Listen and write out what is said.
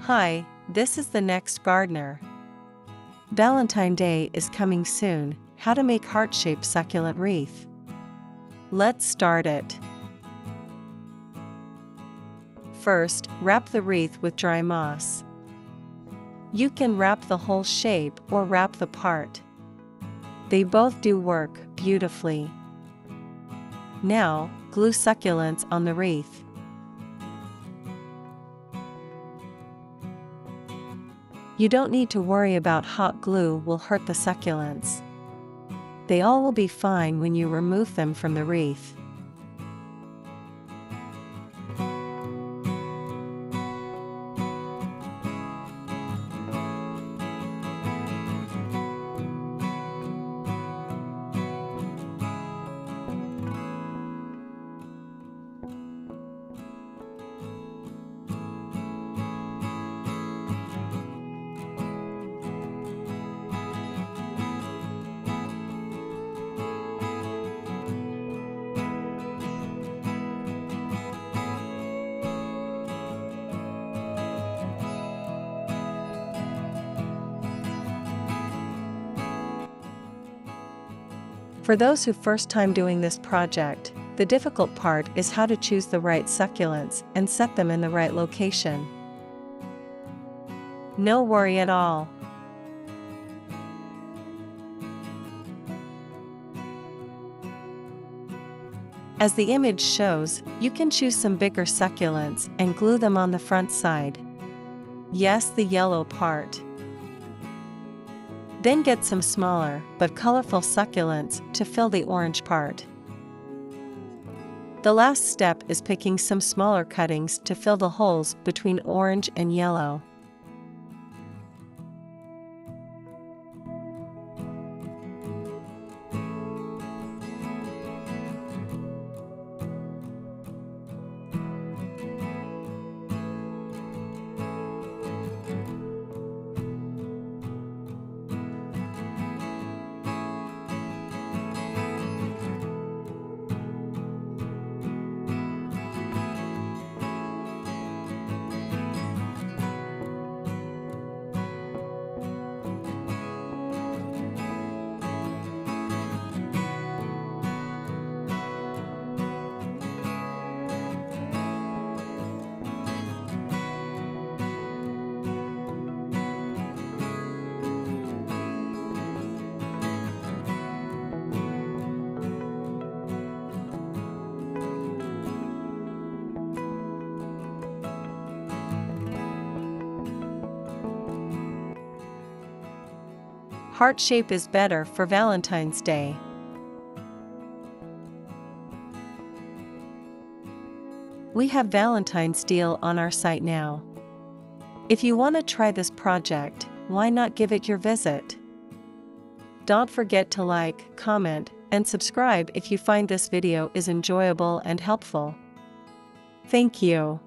Hi, this is the next gardener. Valentine Day is coming soon. How to make heart-shaped succulent wreath. Let's start it. First, wrap the wreath with dry moss. You can wrap the whole shape or wrap the part. They both do work beautifully. Now, glue succulents on the wreath. You don't need to worry about hot glue will hurt the succulents. They all will be fine when you remove them from the wreath. For those who first time doing this project, the difficult part is how to choose the right succulents and set them in the right location. No worry at all. As the image shows, you can choose some bigger succulents and glue them on the front side. Yes, the yellow part. Then get some smaller but colorful succulents to fill the orange part. The last step is picking some smaller cuttings to fill the holes between orange and yellow. Heart shape is better for Valentine's Day. We have Valentine's deal on our site now. If you want to try this project, why not give it your visit? Don't forget to like, comment, and subscribe if you find this video is enjoyable and helpful. Thank you.